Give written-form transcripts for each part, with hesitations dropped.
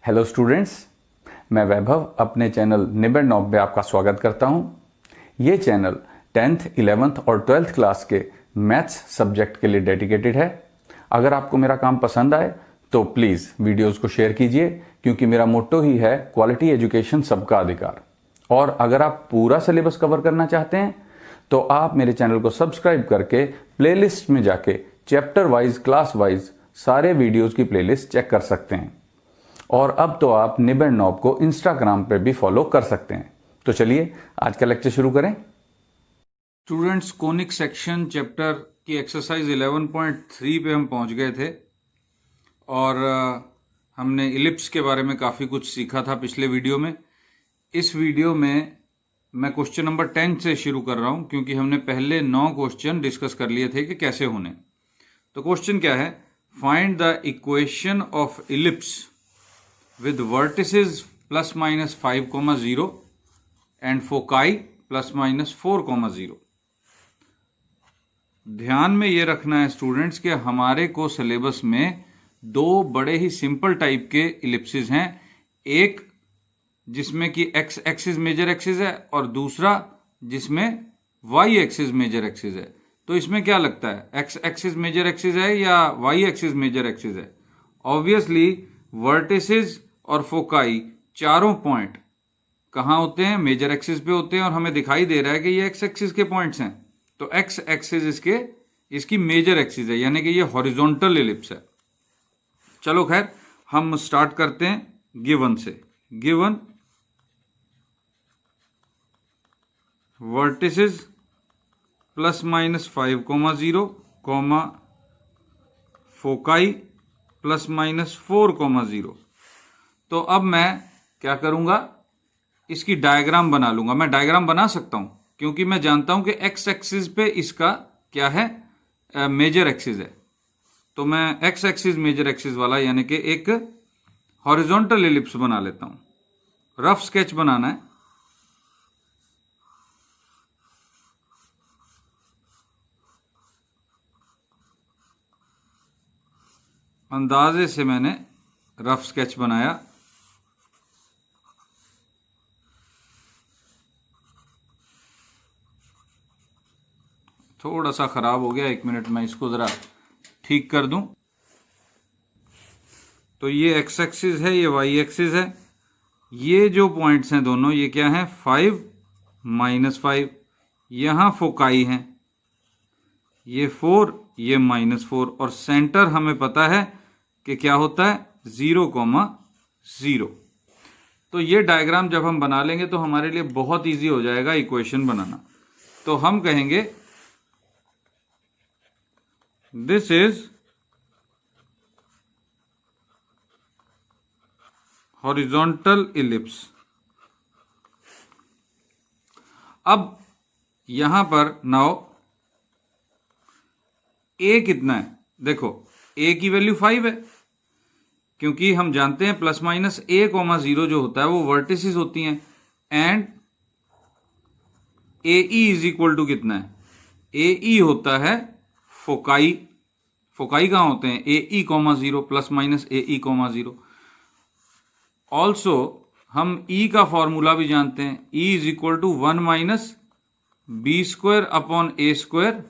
Hello students, मैं वैभव अपने channel निबेड़ knob में आपका स्वागत करता हूं। ये चैनल 10th, 11th और 12th क्लास के मैथ्स सब्जेक्ट के लिए डेडिकेटेड है। अगर आपको मेरा काम पसंद आए तो प्लीज़ वीडियोस को शेयर कीजिए, क्योंकि मेरा मोट्टो ही है क्वालिटी एजुकेशन सबका अधिकार। और अगर आप पूरा सिलेबस कवर करना चाहते हैं तो आप मेरे चैनल को सब्सक्राइब करके प्लेलिस्ट में जाके चैप्टर वाइज, क्लास वाइज सारे वीडियोस की प्लेलिस्ट चेक कर सकते हैं। और अब तो आप निबेड़ नॉब को इंस्टाग्राम पे भी फॉलो कर सकते हैं। तो चलिए आज का लेक्चर शुरू करें। स्टूडेंट्स, कोनिक सेक्शन चैप्टर की एक्सरसाइज 11.3 पे हम पहुंच गए थे और हमने इलिप्स के बारे में काफ़ी कुछ सीखा था पिछले वीडियो में। इस वीडियो में मैं क्वेश्चन नंबर 10 से शुरू कर रहा हूं, क्योंकि हमने पहले 9 क्वेश्चन डिस्कस कर लिए थे कि कैसे होने। तो क्वेश्चन क्या है? Find the equation of ellipse with vertices plus minus 5,0 and foci plus minus 4,0। ध्यान में ये रखना है स्टूडेंट्स कि हमारे को सिलेबस में दो बड़े ही सिंपल टाइप के इलिप्सिस हैं, एक जिसमें कि एक्स एक्सिस मेजर एक्सिस है और दूसरा जिसमें वाई एक्सिस मेजर एक्सिस है। तो इसमें क्या लगता है, एक्स एक्सिस मेजर एक्सिस है या वाई एक्सिस मेजर एक्सिस है? ऑब्वियसली वर्टिसेस और फोकाई चारों पॉइंट कहां होते हैं? मेजर एक्सिस पे होते हैं। और हमें दिखाई दे रहा है कि ये एक्स एक्सिस के पॉइंट्स हैं, तो एक्स एक्सिस इसकी मेजर एक्सिस है, यानी कि ये हॉरिजॉन्टल एलिप्स है। चलो खैर, हम स्टार्ट करते हैं गिवन से। Given vertices plus minus 5,0 comma foci plus minus 4,0। तो अब मैं क्या करूंगा, इसकी डायग्राम बना लूंगा। मैं डायग्राम बना सकता हूं क्योंकि मैं जानता हूं कि एक्स एक्सिस पे इसका क्या है, मेजर एक्सिस है। तो मैं एक्स एक्सिस मेजर एक्सिस वाला यानी कि एक हॉरिजॉन्टल एलिप्स बना लेता हूं। रफ स्केच बनाना है। अंदाजे से मैंने रफ स्केच बनाया। थोड़ा सा खराब हो गया, 1 मिनट में इसको जरा ठीक कर दूं। तो ये एक्स एक्सिस है, ये वाई एक्सिस है। ये जो पॉइंट्स हैं दोनों, ये क्या है, 5 -5। यहां फोकाई है, ये 4, ये -4। और सेंटर हमें पता है कि क्या होता है, 0,0। तो ये डायग्राम जब हम बना लेंगे तो हमारे लिए बहुत इजी हो जाएगा इक्वेशन बनाना। तो हम कहेंगे दिस इज हॉरिजॉन्टल इलिप्स। अब यहां पर नाउ ए कितना है? देखो, ए की वैल्यू 5 है, क्योंकि हम जानते हैं प्लस माइनस a,0 जो होता है वो वर्टिसेस होती हैं। And A is equal to कितना है? ए होता है फोकाई। फोकाई कहां होते हैं? AE,0 plus minus AE,0। Also हम ई का फॉर्मूला भी जानते हैं, E is equal to 1 minus B² upon A²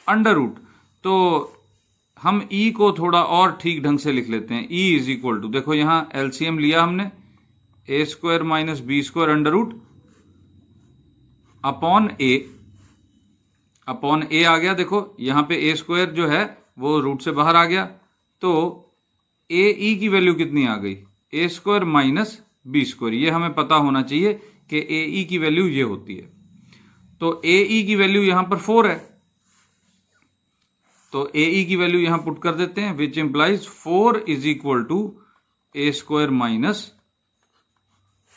under root. तो हम ई को थोड़ा और ठीक ढंग से लिख लेते हैं। E इज इक्वल टू, देखो यहां एलसीएम लिया हमने, A² minus B² under root upon A आ गया। देखो यहां पे A² जो है वो रूट से बाहर आ गया, तो AE की वैल्यू कितनी आ गई? A² minus B²। ये हमें पता होना चाहिए कि AE की वैल्यू ये होती है। तो AE की वैल्यू यहां पर 4 है, तो AE की वैल्यू यहां पुट कर देते हैं, which implies 4 is equal to A² minus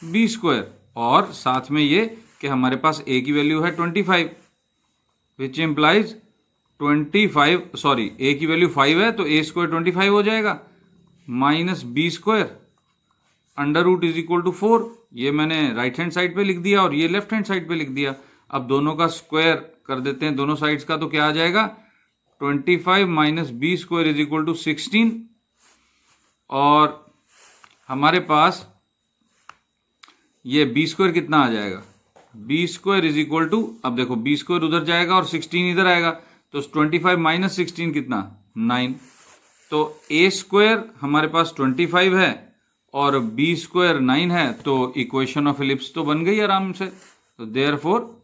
B²। और साथ में ये कि हमारे पास A की वैल्यू है 25, विच इंप्लाइज 25, सॉरी A की वैल्यू 5 है तो A² 25 हो जाएगा, minus B² under root is equal to 4। ये मैंने राइट हैंड साइड पे लिख दिया और ये लेफ्ट हैंड साइड पे लिख दिया। अब दोनों का स्क्वायर कर देते हैं दोनों साइड्स का, तो क्या आ जाएगा, 25 minus B² is equal to 16। और हमारे पास ये बी स्क्वायर कितना आ जाएगा, B square is equal to, अब देखो बी स्क्वायर उधर जाएगा और 16 इधर आएगा, तो 25 माइनस 16 कितना, 9। तो ए स्क्वायर हमारे पास 25 है और बी स्क्वायर 9 है, तो इक्वेशन ऑफ इलिप्स तो बन गई आराम से। तो देयरफॉर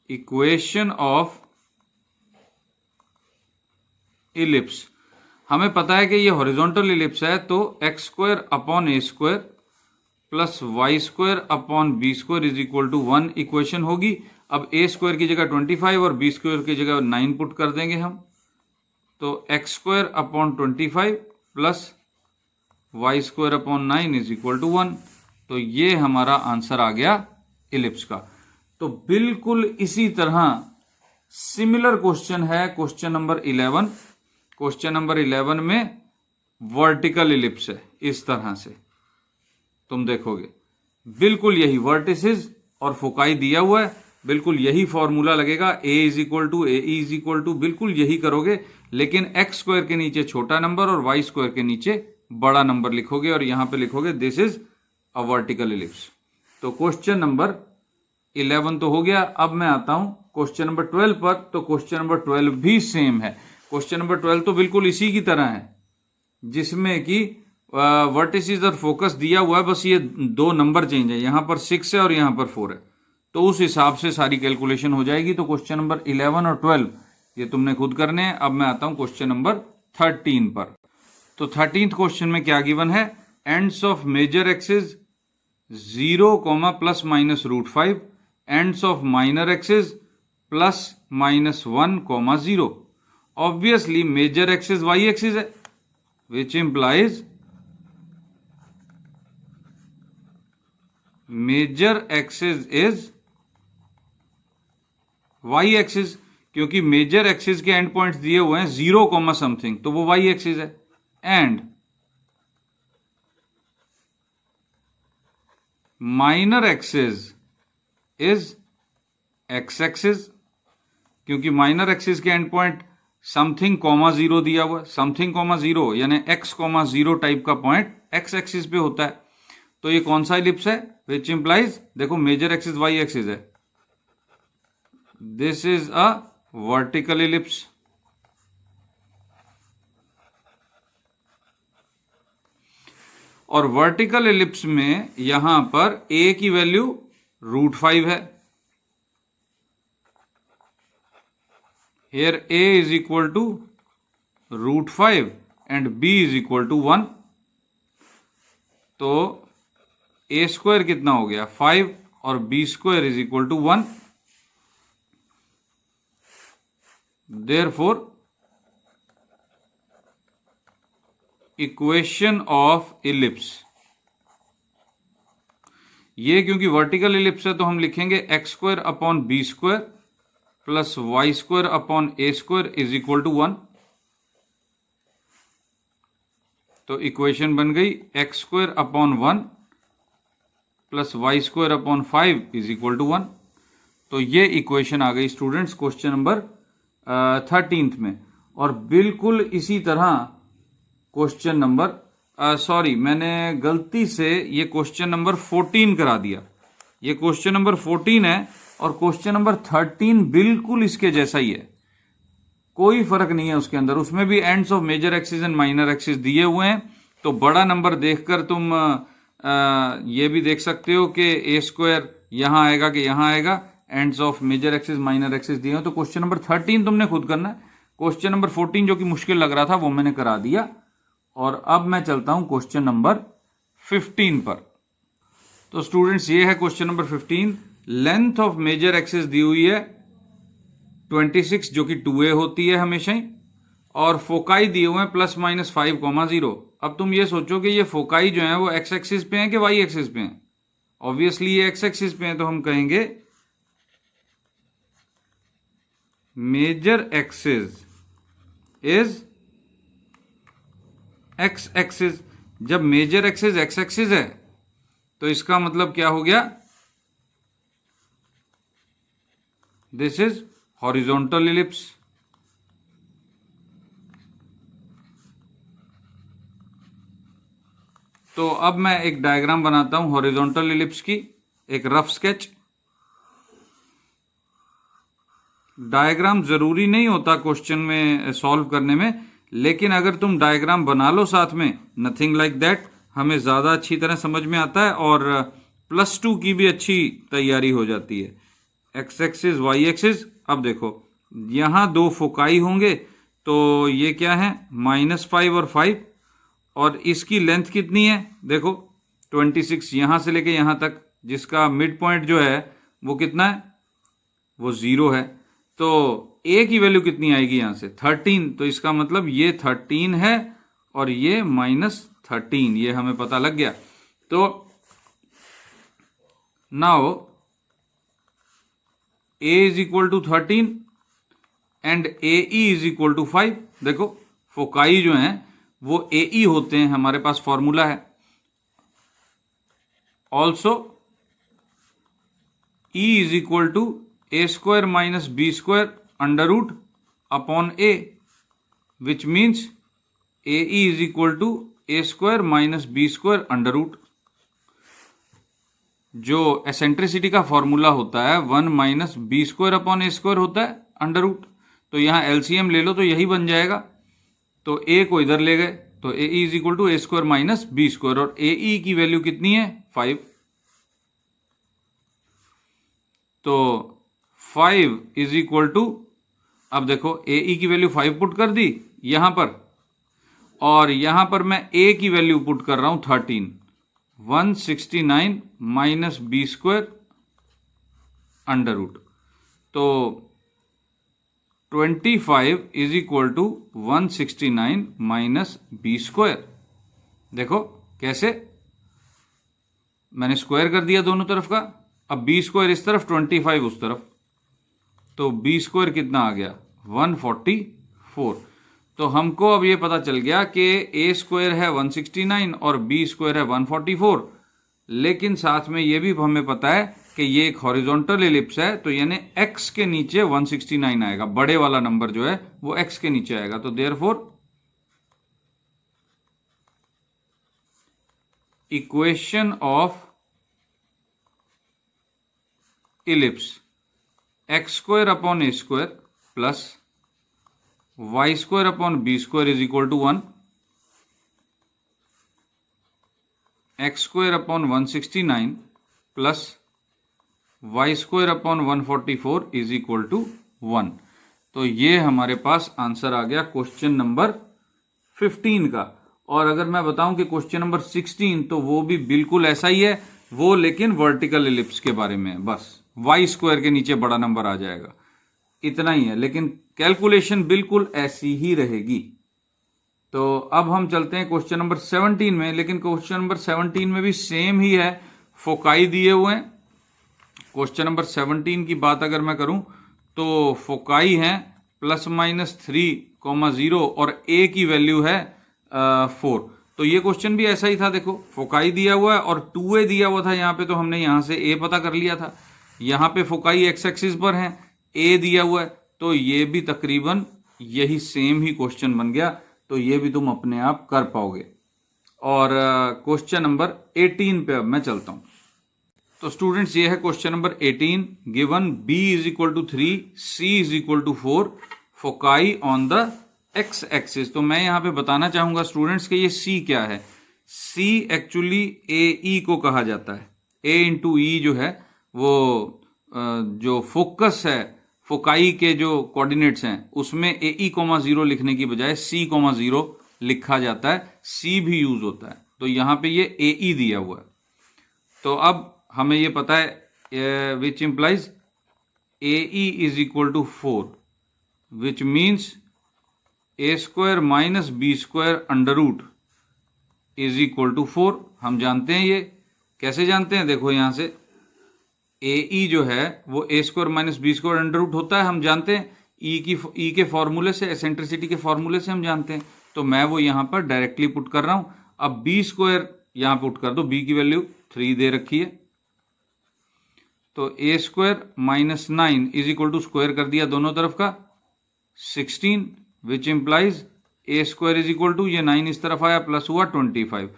इक्वेशन ऑफ इलिप्स, हमें पता है कि ये हॉरिजॉन्टल इलिप्स है, तो x square upon A square plus y square upon B square is equal to 1 equation होगी। अब ए स्क्वायर की जगह 25 और बी स्क्वायर की जगह 9 पुट कर देंगे हम, तो x square upon 25 plus y square upon 9 is equal to 1। तो ये हमारा आंसर आ गया इलिप्स का। तो बिल्कुल इसी तरह सिमिलर क्वेश्चन है क्वेश्चन नंबर 11। क्वेश्चन नंबर 11 में वर्टिकल इलिप्स है, इस तरह से तुम देखोगे बिल्कुल यही वर्टिसेस और फोकाई दिया हुआ है, बिल्कुल यही फॉर्मूला लगेगा, A is equal to A is equal to, बिल्कुल यही करोगे, लेकिन एक्स स्क्वायर के नीचे छोटा नंबर और वाई स्क्वायर के नीचे बड़ा नंबर लिखोगे और यहां पे लिखोगे this is a vertical ellipse. तो क्वेश्चन नंबर 11 तो हो गया। अब मैं आता हूं क्वेश्चन नंबर 12 पर। तो क्वेश्चन नंबर 12 भी सेम है। क्वेश्चन नंबर 12 तो बिल्कुल इसी की तरह है, जिसमें कि वर्टिसेस और फोकस दिया हुआ है, बस ये दो नंबर चेंज है, यहां पर 6 है और यहां पर 4 है, तो उस हिसाब से सारी कैलकुलेशन हो जाएगी। तो क्वेश्चन नंबर 11 और 12 ये तुमने खुद करने हैं। अब मैं आता हूं क्वेश्चन नंबर 13 पर। तो 13th क्वेश्चन में क्या गिवन है, ends of major axis 0, plus minus √5, ends of minor axis plus minus 1, 0। Obviously major axis y axis है, which implies major axis is y axis, क्योंकि मेजर एक्सिस के end points दिए हुए हैं 0, something, तो वो वाई एक्सिस है। And minor axis is x axis, क्योंकि माइनर एक्सिस के एंड पॉइंट समथिंग, 0 दिया हुआ है, समथिंग, 0 यानी x, 0 टाइप का पॉइंट एक्स एक्सिस पे होता है। तो ये कौन सा इलिप्स है, विच इंप्लाइज, देखो मेजर एक्सिस वाई एक्सिस है, this is a vertical ellipse. और वर्टिकल इलिप्स में यहां पर a की वैल्यू √5 है, here a is equal to √5 and b is equal to 1। तो a स्क्वायर कितना हो गया 5 और b square is equal to 1। Therefore equation of ellipse, ये क्योंकि वर्टिकल इलिप्स है तो हम लिखेंगे x square upon B square plus y square upon A square is equal to 1। तो इक्वेशन बन गई x square upon 1 plus y square upon 5 is equal to 1। तो ये इक्वेशन आ गई स्टूडेंट्स क्वेश्चन नंबर 13th में। और बिल्कुल इसी तरह क्वेश्चन नंबर सॉरी मैंने गलती से ये क्वेश्चन नंबर 14 करा दिया, ये क्वेश्चन नंबर 14 है और क्वेश्चन नंबर 13 बिल्कुल इसके जैसा ही है, कोई फर्क नहीं है उसके अंदर। उसमें भी ends of major axis and minor axis दिए हुए हैं, तो बड़ा नंबर देखकर तुम ये भी देख सकते हो कि ए स्क्वायर यहां आएगा कि यहां आएगा, ends of major axis minor axis दिए हैं। तो क्वेश्चन नंबर 13 तुमने खुद करना है, क्वेश्चन नंबर 14 जो कि मुश्किल लग रहा था वो मैंने करा दिया। और अब मैं चलता हूं क्वेश्चन नंबर 15 पर। तो स्टूडेंट्स ये है question number 15। Length of major axis दी हुई है 26 जो कि 2a होती है हमेशा ही, और फोकाई दिए हुए हैं प्लस माइनस 5, 0। अब तुम ये सोचो कि ये फोकाई जो है वो एक्स एक्सिस पे है कि वाई एक्सिस पे है। ऑब्वियसली ये एक्स एक्सिस पे है, तो हम कहेंगे major axis is x axis. जब मेजर एक्सिस एक्स एक्सिस है तो इसका मतलब क्या हो गया, दिस इज हॉरिजॉन्टल इलिप्स। तो अब मैं एक डायग्राम बनाता हूं हॉरिजॉन्टल इलिप्स की, एक रफ स्केच। डायग्राम जरूरी नहीं होता क्वेश्चन में सॉल्व करने में, लेकिन अगर तुम डायग्राम बना लो साथ में, नथिंग लाइक दैट, हमें ज्यादा अच्छी तरह समझ में आता है और +2 की भी अच्छी तैयारी हो जाती है। एक्स एक्सिस वाई एक्सिस, अब देखो यहां दो फोकाई होंगे, तो ये क्या है -5 और 5, और इसकी लेंथ कितनी है देखो 26 यहां से लेके यहां तक, जिसका मिड पॉइंट जो है वो कितना है, वो 0 है। तो ए की वैल्यू कितनी आएगी यहां से 13, तो इसका मतलब ये 13 है और ये -13, ये हमें पता लग गया। तो now a is equal to 13 and AE is equal to 5। देखो फोकाई जो है वो AE होते हैं, हमारे पास फॉर्मूला है। Also E is equal to A² minus B² under root upon A, which means AE is equal to A² minus B² under root. जो एसेंट्रिसिटी का फॉर्मूला होता है 1 माइनस B² अपॉन A² होता है अंडर रूट, तो यहां LCM ले लो तो यही बन जाएगा। तो A को इधर ले गए तो AE is equal to A² minus B², और AE की वैल्यू कितनी है 5। तो 5 इज इक्वल टू, अब देखो AE की वैल्यू 5 पुट कर दी यहां पर, और यहां पर मैं A की वैल्यू पुट कर रहा हूं 13, 169 माइनस B² अंडर रूट। तो 25 is equal to 169 minus B²। देखो कैसे मैंने स्क्वायर कर दिया दोनों तरफ का, अब B² इस तरफ 25 उस तरफ, तो B² कितना आ गया 144। तो हमको अब ये पता चल गया कि A² है 169 और B² है 144, लेकिन साथ में ये भी हमें पता है कि ये एक हॉरिजॉन्टल एलिप्स है, तो यानी x के नीचे 169 आएगा, बड़े वाला नंबर जो है वो x के नीचे आएगा। तो therefore equation of ellipse x² upon A² plus y² upon B² is equal to 1, x² upon 169 plus y² upon 144 is equal to 1। तो ये हमारे पास आंसर आ गया क्वेश्चन नंबर 15 का। और अगर मैं बताऊं कि क्वेश्चन नंबर 16, तो वो भी बिल्कुल ऐसा ही है, वो लेकिन वर्टिकल एलिप्स के बारे में है, बस y² के नीचे बड़ा नंबर आ जाएगा, इतना ही है, लेकिन कैलकुलेशन बिल्कुल ऐसी ही रहेगी। तो अब हम चलते हैं क्वेश्चन नंबर 17 में, लेकिन क्वेश्चन नंबर 17 में भी सेम ही है, फोकाई दिए हुए हैं। क्वेश्चन नंबर 17 की बात अगर मैं करूं तो फोकाई है ±3,0 और A की वैल्यू है 4। तो ये क्वेश्चन भी ऐसा ही था, देखो फोकाई दिया हुआ है और 2A दिया हुआ था यहाँ पे, तो हमने यहां से A पता कर लिया था। यहाँ पे फोकाई x एक्सिस पर है, A दिया हुआ है, तो ये भी तकरीबन यही सेम ही क्वेश्चन बन गया, तो ये भी तुम अपने आप कर पाओगे। और क्वेश्चन नंबर 18 पे अब मैं चलता हूं। तो स्टूडेंट्स ये है question number 18, given B is equal to 3, C is equal to 4, foci on the x axis. तो मैं यहां पे बताना चाहूंगा स्टूडेंट्स कि ये C क्या है। C एक्चुअली AE को कहा जाता है, A इंटू E जो है वो जो फोकस है, फोकाई के जो कोऑर्डिनेट्स हैं उसमें AE, 0 लिखने की बजाय C, 0 लिखा जाता है, C भी यूज होता है। तो यहां पे ये AE दिया हुआ है, तो अब हमें ये पता है which implies AE is equal to 4, which means A² minus B² under root is equal to 4। हम जानते हैं, ये कैसे जानते हैं, देखो यहां से AE जो है वो A² minus B² under root होता है, हम जानते हैं E के फॉर्मूले से, एसेंट्रिसिटी के फॉर्मूले से हम जानते हैं। तो मैं वो यहां पर डायरेक्टली पुट कर रहा हूं। अब B² यहां पुट कर दो, B की वैल्यू 3 दे रखी है, तो A² minus 9 is equal to square कर दिया दोनों तरफ का 16, which implies A² is equal to, ये 9 इस तरफ आया प्लस हुआ 25।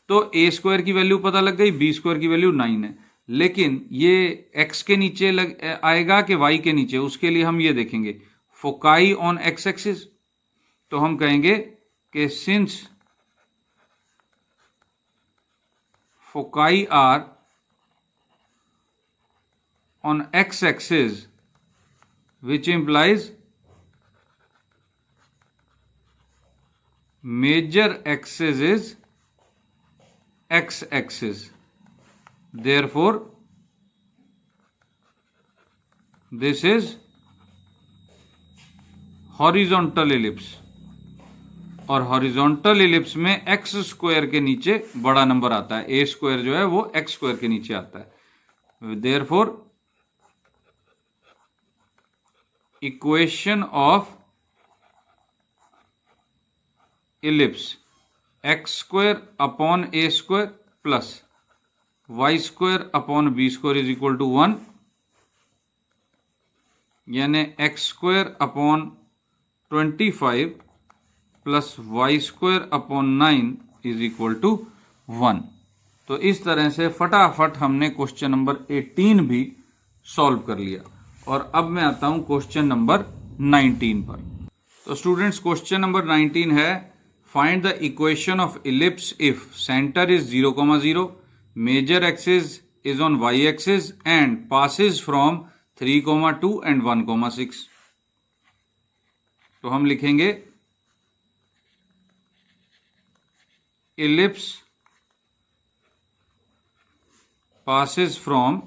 तो ए स्क्वायर की वैल्यू पता लग गई, बी स्क्वायर की वैल्यू 9 है। लेकिन ये एक्स के नीचे आएगा कि वाई के नीचे, उसके लिए हम ये देखेंगे फोकाई ऑन एक्स एक्सिस। तो हम कहेंगे कि since foci are on x axis, which implies major axis is x axis. Therefore, this is horizontal ellipse. और हॉरिजॉन्टल इलिप्स में एक्स स्क्वायर के नीचे बड़ा नंबर आता है, ए स्क्वायर जो है वो एक्स स्क्वायर के नीचे आता है। Therefore equation of ellipse x square upon A square plus y square upon B square is equal to 1, यानी x square upon 25 plus y square upon 9 is equal to 1। तो इस तरह से फटाफट हमने क्वेश्चन नंबर 18 भी सॉल्व कर लिया। और अब मैं आता हूं क्वेश्चन नंबर 19 पर। तो स्टूडेंट्स क्वेश्चन नंबर 19 है, find the equation of ellipse if centre is 0,0, major axis is on y axis and passes from 3,2 and 1,6। तो हम लिखेंगे ellipse passes from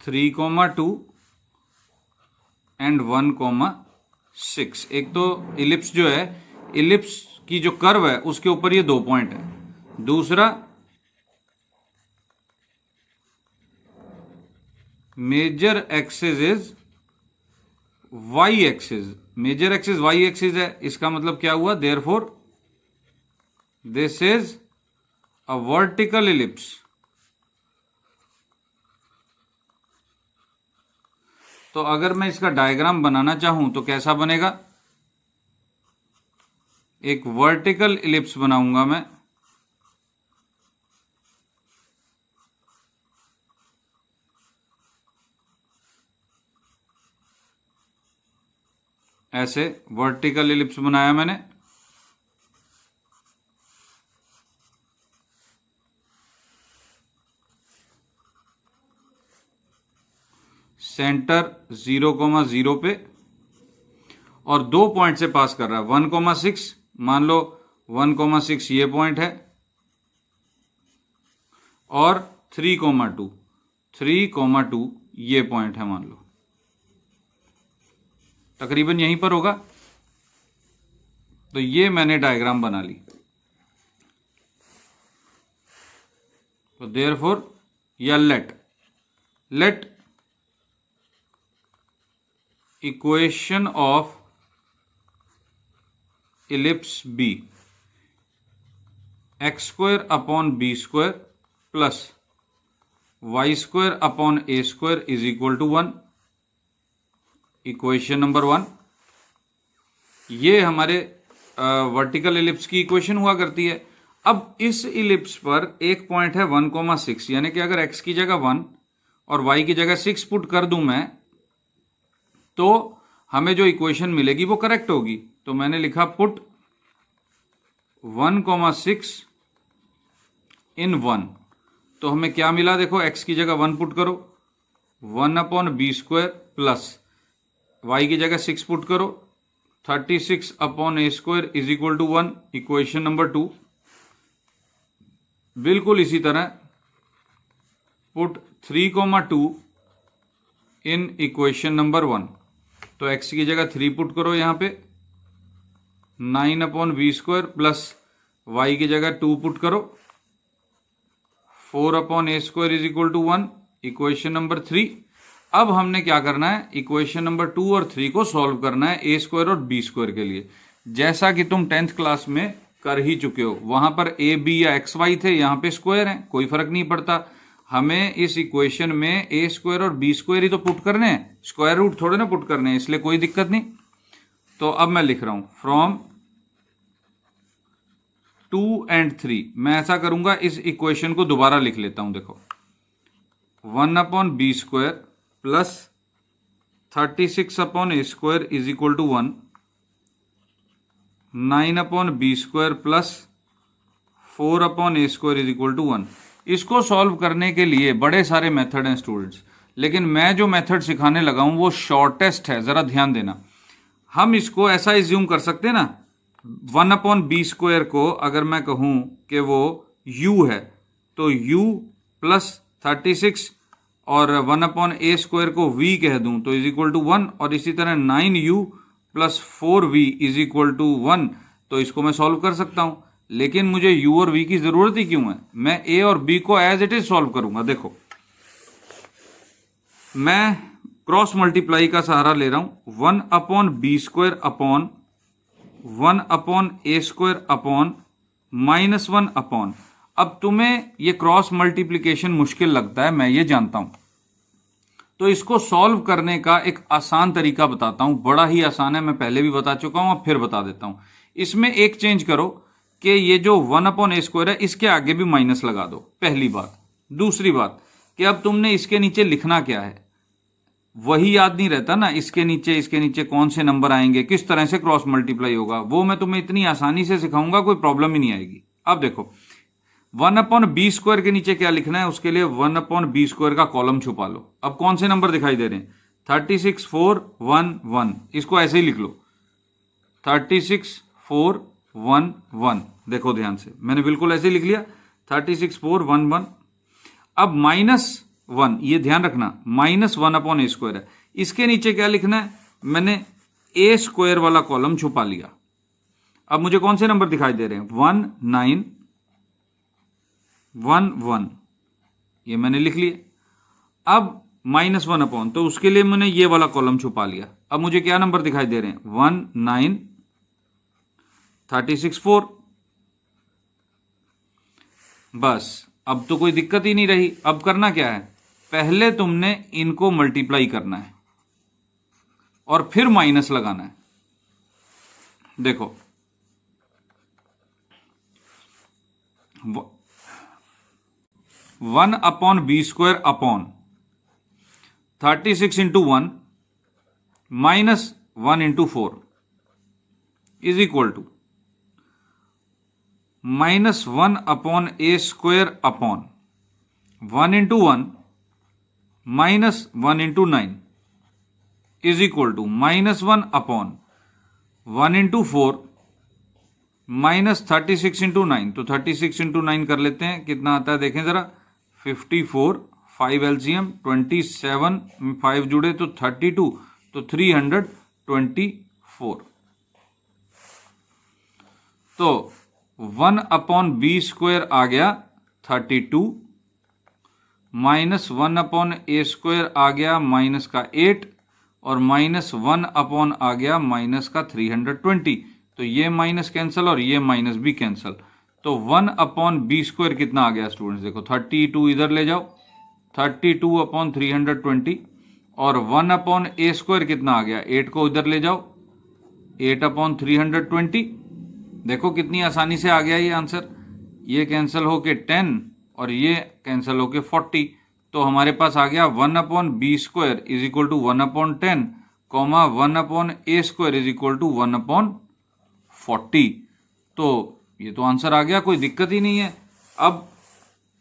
3,2 and 1,6। एक तो इलिप्स जो है, इलिप्स की जो कर्व है उसके ऊपर ये 2 पॉइंट है। दूसरा major axis is y axis, major axis y axis है, इसका मतलब क्या हुआ, therefore this is a vertical ellipse. तो अगर मैं इसका डायग्राम बनाना चाहूं तो कैसा बनेगा, एक वर्टिकल इलिप्स बनाऊंगा मैं। ऐसे वर्टिकल इलिप्स बनाया मैंने। सेंटर 0,0 पे और 2 पॉइंट से पास कर रहा है, 1,6 मान लो, 1,6 ये पॉइंट है और 3,2 ये पॉइंट है, मान लो तकरीबन यहीं पर होगा। तो ये मैंने डायग्राम बना ली। तो देयरफॉर या let equation of ellipse be x square upon B square plus y square upon A square is equal to 1। Equation number 1, ये हमारे वर्टिकल इलिप्स की इक्वेशन हुआ करती है। अब इस इलिप्स पर एक पॉइंट है 1,6, यानी कि अगर x की जगह 1 और y की जगह 6 पुट कर दूं मैं, तो हमें जो इक्वेशन मिलेगी वो करेक्ट होगी। तो मैंने लिखा पुट 1,6 इन 1। तो हमें क्या मिला, देखो x की जगह 1 पुट करो, 1 upon B square plus y की जगह 6 पुट करो, 36 upon A square is equal to 1। Equation number 2 बिल्कुल इसी तरह पुट 3,2 इन इक्वेशन नंबर 1। तो x की जगह 3 पुट करो यहां पे, 9 upon B square plus y की जगह 2 पुट करो, 4 upon A square is equal to 1। Equation number 3। अब हमने क्या करना है, इक्वेशन नंबर 2 और 3 को सॉल्व करना है ए स्क्वायर और बी स्क्वायर के लिए, जैसा कि तुम 10th क्लास में कर ही चुके हो। वहां पर ए बी या एक्स वाई थे, यहां पे स्क्वायर है, कोई फर्क नहीं पड़ता। हमें इस इक्वेशन में ए स्क्वायर और बी स्क्वायर ही तो पुट करने हैं, स्क्वायर रूट थोड़े ना पुट करने हैं, इसलिए कोई दिक्कत नहीं। तो अब मैं लिख रहा हूं फ्रॉम 2 and 3, मैं ऐसा करूंगा, इस इक्वेशन को दोबारा लिख लेता हूं। देखो 1/b square plus 36/a square is equal to 1, 9/b square plus 4/a square is equal to 1। इसको सॉल्व करने के लिए बड़े सारे मेथड हैं स्टूडेंट्स, लेकिन मैं जो मेथड सिखाने लगा हूं वो शॉर्टेस्ट है, जरा ध्यान देना। हम इसको ऐसा एज्यूम कर सकते हैं ना, 1/b स्क्वायर को अगर मैं कहूं कि वो u है तो u प्लस 36 और 1/a स्क्वायर को v कह दूं तो इज इक्वल टू 1, और इसी तरह 9u plus 4v is equal to 1। तो इसको मैं सॉल्व कर सकता हूं, लेकिन मुझे u और v की जरूरत ही क्यों है? मैं a और b को एज इट इज सॉल्व करूंगा। देखो मैं क्रॉस मल्टीप्लाई का सहारा ले रहा हूं, 1/b square upon 1/a square upon -1/। अब तुम्हें ये क्रॉस मल्टीप्लिकेशन मुश्किल लगता है, मैं ये जानता हूं, तो इसको सॉल्व करने का एक आसान तरीका बताता हूं, बड़ा ही आसान है, मैं पहले भी बता चुका हूं, अब फिर बता देता हूं। इसमें एक चेंज करो कि ये जो 1/a स्क्वायर है इसके आगे भी माइनस लगा दो, पहली बात। दूसरी बात कि अब तुमने इसके नीचे लिखना क्या है, वही याद नहीं रहता ना, इसके नीचे कौन से नंबर आएंगे, किस तरह से क्रॉस मल्टीप्लाई होगा, वो मैं तुम्हें इतनी आसानी से सिखाऊंगा, कोई प्रॉब्लम ही नहीं आएगी। अब देखो 1/b स्क्वायर के नीचे क्या लिखना है, उसके लिए 1/b स्क्वायर का कॉलम छुपा लो। अब कौन से नंबर दिखाई दे रहे हैं? 36 4 1 1, इसको ऐसे ही लिख लो, 36 4 1 1। देखो ध्यान से, मैंने बिल्कुल ऐसे ही लिख लिया, 36 4 1 1। अब -1, ये ध्यान रखना, -1/a स्क्वायर है, इसके नीचे क्या लिखना है, मैंने a स्क्वायर वाला कॉलम छुपा लिया। अब मुझे कौन से नंबर दिखाई दे रहे हैं? 1 9 1 1, ये मैंने लिख लिया। अब -1/, तो उसके लिए मैंने ये वाला कॉलम छुपा लिया। अब मुझे क्या नंबर दिखाई दे रहे हैं? 1 9 36 4। बस अब तो कोई दिक्कत ही नहीं रही। अब करना क्या है, पहले तुमने इनको मल्टीप्लाई करना है और फिर माइनस लगाना है। देखो 1/b square upon 36 into 1 minus 1 into 4 is equal to -1/a square upon 1 into 1 minus 1 into 9 is equal to -1 upon 1 into 4 minus 36 into 9। तो 36 इंटू 9 कर लेते हैं, कितना आता है देखें जरा, 54, 5 एलसीएम 27, 5 जुड़े तो 32, तो 324। तो 1/b स्क्वायर आ गया 32, -1/a स्क्वायर आ गया माइनस का 8, और -1 आ गया माइनस का 320। तो ये माइनस कैंसल और ये माइनस भी कैंसल। तो 1/b स्क्वायर कितना आ गया स्टूडेंट्स? देखो 32 इधर ले जाओ, 32/320, और 1/a स्क्वायर कितना आ गया? 8 को इधर ले जाओ, 8/320। देखो कितनी आसानी से आ गया ये आंसर। ये कैंसिल होके 10 और ये कैंसिल होके 40, तो हमारे पास आ गया 1/b square is equal to 1/10, 1/a square is equal to 1/40। तो ये तो आंसर आ गया, कोई दिक्कत ही नहीं है। अब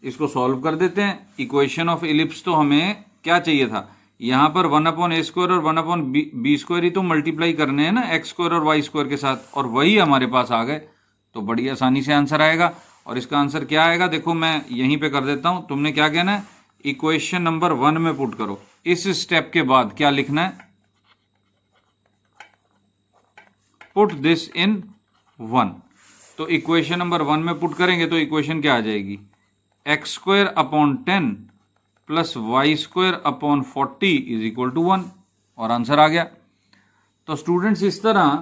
इसको सॉल्व कर देते हैं। इक्वेशन ऑफ इलिप्स तो हमें क्या चाहिए था, यहां पर 1/a स्क्वायर और 1/b स्क्वायर ही तो मल्टीप्लाई करने हैं ना, x स्क्वायर और y स्क्वायर के साथ, और वही हमारे पास आ गए। तो बड़ी आसानी से आंसर आएगा। और इसका आंसर क्या आएगा, देखो मैं यहीं पे कर देता हूं। तुमने क्या कहना है, इक्वेशन नंबर 1 में पुट करो। इस स्टेप के बाद क्या लिखना है, पुट दिस इन 1। तो इक्वेशन नंबर 1 में पुट करेंगे तो इक्वेशन क्या आ जाएगी, x square upon 10 plus y square upon 40 is equal to 1, और आंसर आ गया। तो स्टूडेंट्स इस तरह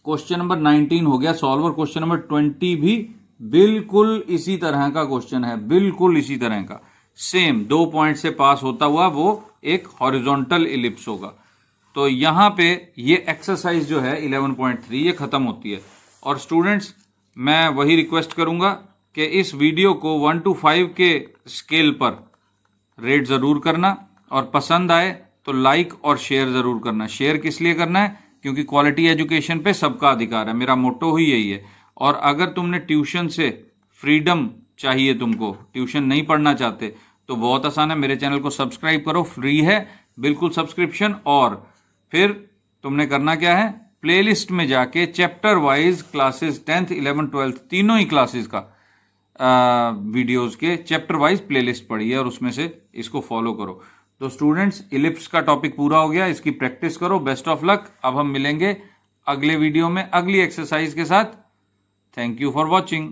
क्वेश्चन नंबर 19 हो गया सॉल्व, और क्वेश्चन नंबर 20 भी बिल्कुल इसी तरह का क्वेश्चन है, बिल्कुल इसी तरह का, सेम 2 पॉइंट से पास होता हुआ वो एक हॉरिजॉन्टल इलिप्स होगा। तो यहां पे ये एक्सरसाइज जो है 11.3 ये खत्म होती है। और स्टूडेंट्स मैं वही रिक्वेस्ट करूंगा कि इस वीडियो को 1 to 5 के स्केल पर रेट ज़रूर करना, और पसंद आए तो लाइक और शेयर ज़रूर करना। शेयर किस लिए करना है? क्योंकि क्वालिटी एजुकेशन पे सबका अधिकार है, मेरा मोटो ही यही है। और अगर तुमने ट्यूशन से फ्रीडम चाहिए, तुमको ट्यूशन नहीं पढ़ना चाहते, तो बहुत आसान है, मेरे चैनल को सब्सक्राइब करो, फ्री है बिल्कुल सब्सक्रिप्शन। और फिर तुमने करना क्या है, प्लेलिस्ट में जाके chapter wise classes 10th 11th 12th तीनों ही क्लासेस का वीडियोस के चैप्टर वाइज प्लेलिस्ट पढ़िए और उसमें से इसको फॉलो करो। तो स्टूडेंट्स, इलिप्स का टॉपिक पूरा हो गया, इसकी प्रैक्टिस करो। Best of luck. अब हम मिलेंगे अगले वीडियो में अगली एक्सरसाइज के साथ। Thank you for watching.